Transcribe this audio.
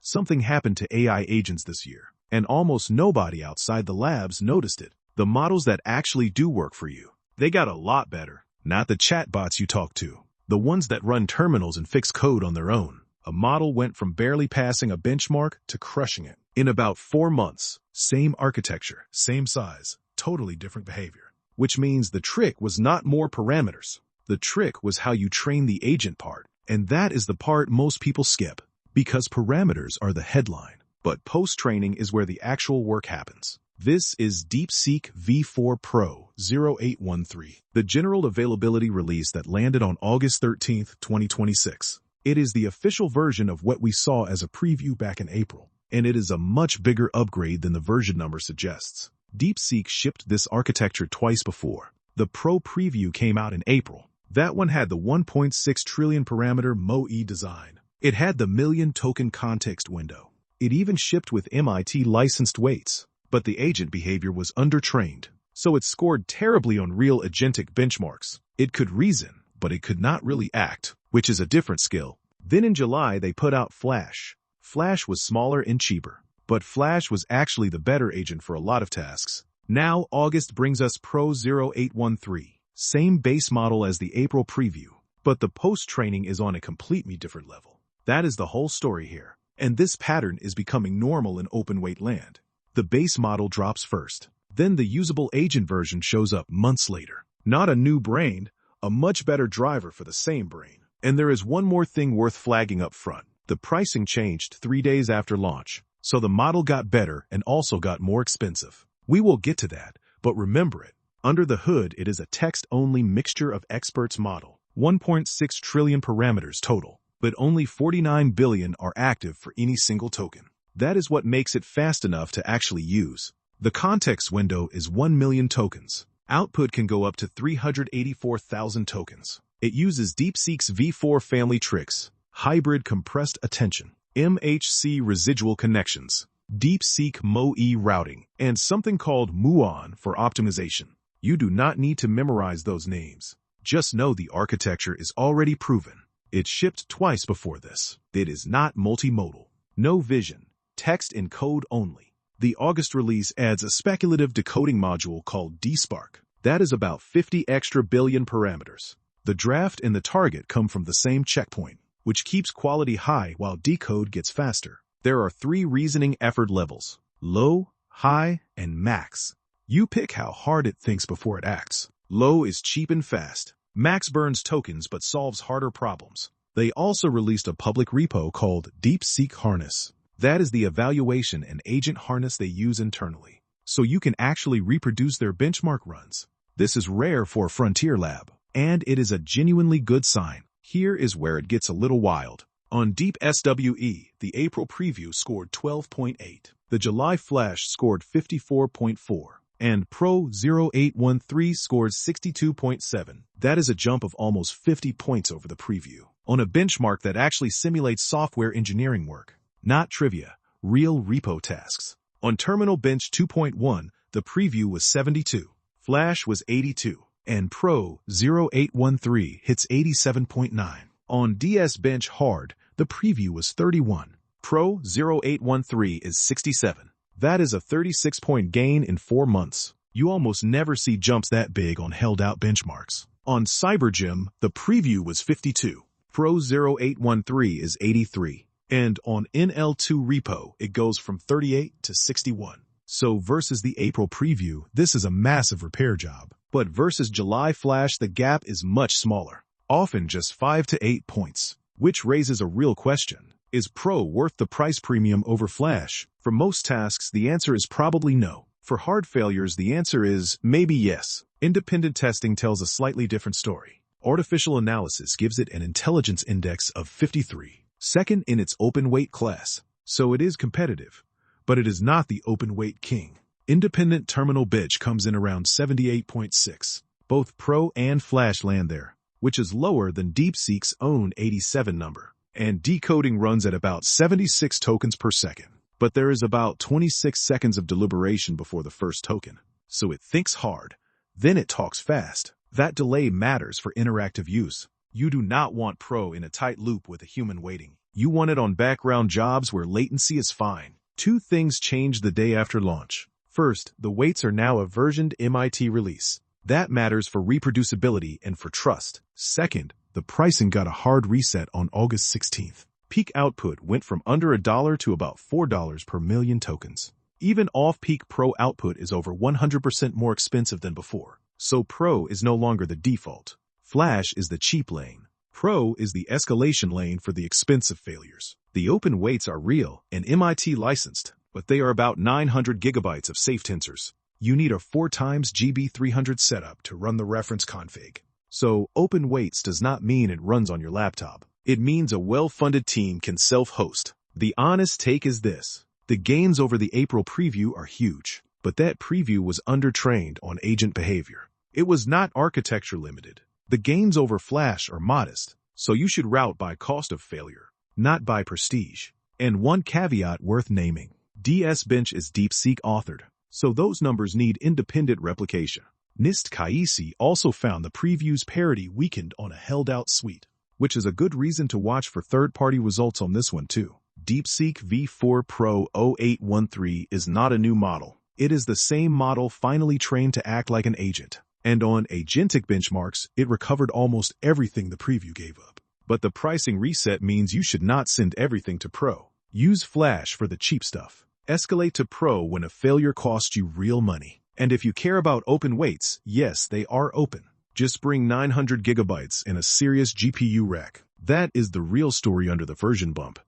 Something happened to AI agents this year, and almost nobody outside the labs noticed it. The models that actually do work for you, they got a lot better. Not the chatbots you talk to, the ones that run terminals and fix code on their own. A model went from barely passing a benchmark to crushing it. In about 4 months, same architecture, same size, totally different behavior. Which means the trick was not more parameters. The trick was how you train the agent part. And that is the part most people skip. Because parameters are the headline. But post-training is where the actual work happens. This is DeepSeek-V4-Pro-0813, the general availability release that landed on August 13, 2026. It is the official version of what we saw as a preview back in April, and it is a much bigger upgrade than the version number suggests. DeepSeek shipped this architecture twice before. The Pro preview came out in April. That one had the 1.6 trillion parameter MoE design. It had the million token context window. It even shipped with MIT licensed weights. But the agent behavior was undertrained, so it scored terribly on real agentic benchmarks. It could reason, but it could not really act, which is a different skill. Then in July, they put out Flash. Flash was smaller and cheaper, but Flash was actually the better agent for a lot of tasks. Now August brings us Pro 0813, same base model as the April preview, but the post-training is on a completely different level. That is the whole story here, and this pattern is becoming normal in open-weight land. The base model drops first. Then the usable agent version shows up months later. Not a new brain, a much better driver for the same brain. And there is one more thing worth flagging up front. The pricing changed 3 days after launch, so the model got better and also got more expensive. We will get to that, but remember it. Under the hood, it is a text-only mixture of experts model. 1.6 trillion parameters total, but only 49 billion are active for any single token. That is what makes it fast enough to actually use. The context window is 1 million tokens. Output can go up to 384,000 tokens. It uses DeepSeek's V4 family tricks, hybrid compressed attention, MHC residual connections, DeepSeek MoE routing, and something called MoE for optimization. You do not need to memorize those names. Just know the architecture is already proven. It shipped twice before this. It is not multimodal. No vision. Text and code only. The August release adds a speculative decoding module called DeepSeek-V4-Pro. That is about 50 extra billion parameters. The draft and the target come from the same checkpoint, which keeps quality high while decode gets faster. There are 3 reasoning effort levels: low, high, and max. You pick how hard it thinks before it acts. Low is cheap and fast. Max burns tokens but solves harder problems. They also released a public repo called DeepSeek Harness. That is the evaluation and agent harness they use internally, so you can actually reproduce their benchmark runs. This is rare for a frontier lab, and it is a genuinely good sign. Here is where it gets a little wild. On DeepSeek, the April preview scored 12.8, the July flash scored 54.4, and Pro 0813 scored 62.7. That is a jump of almost 50 points over the preview, on a benchmark that actually simulates software engineering work. Not trivia, real repo tasks. On Terminal Bench 2.1, the preview was 72, Flash was 82, and Pro 0813 hits 87.9. On DS Bench Hard, the preview was 31, Pro 0813 is 67. That is a 36-point gain in 4 months. You almost never see jumps that big on held-out benchmarks. On CyberGym, the preview was 52, Pro 0813 is 83. And on NL2 repo, it goes from 38 to 61. So versus the April preview, this is a massive repair job. But versus July flash, the gap is much smaller, often just 5 to 8 points. Which raises a real question. Is Pro worth the price premium over Flash? For most tasks, the answer is probably no. For hard failures, the answer is maybe yes. Independent testing tells a slightly different story. Artificial analysis gives it an intelligence index of 53. Second in its open weight class, so it is competitive, but it is not the open weight king. Independent terminal bench comes in around 78.6. Both Pro and Flash land there, which is lower than DeepSeek's own 87 number. And decoding runs at about 76 tokens per second. But there is about 26 seconds of deliberation before the first token, so it thinks hard, then it talks fast. That delay matters for interactive use. You do not want Pro in a tight loop with a human waiting. You want it on background jobs where latency is fine. Two things changed the day after launch. First, the weights are now a versioned MIT release. That matters for reproducibility and for trust. Second, the pricing got a hard reset on August 16th. Peak output went from under $1 to about $4 per million tokens. Even off-peak Pro output is over 100% more expensive than before. So Pro is no longer the default. Flash is the cheap lane. Pro is the escalation lane for the expensive failures. The open weights are real and MIT licensed, but they are about 900 gigabytes of safe tensors. You need a 4x GB300 setup to run the reference config. So open weights does not mean it runs on your laptop. It means a well-funded team can self-host. The honest take is this. The gains over the April preview are huge, but that preview was undertrained on agent behavior. It was not architecture limited. The gains over Flash are modest, so you should route by cost of failure, not by prestige. And one caveat worth naming. DSBench is DeepSeek authored, so those numbers need independent replication. NIST Kaisi also found the preview's parity weakened on a held-out suite, which is a good reason to watch for third-party results on this one too. DeepSeek-V4-Pro-0813 is not a new model. It is the same model finally trained to act like an agent. And on agentic benchmarks, it recovered almost everything the preview gave up. But the pricing reset means you should not send everything to Pro. Use Flash for the cheap stuff. Escalate to Pro when a failure costs you real money. And if you care about open weights, yes, they are open. Just bring 900 gigabytes and a serious GPU rack. That is the real story under the version bump.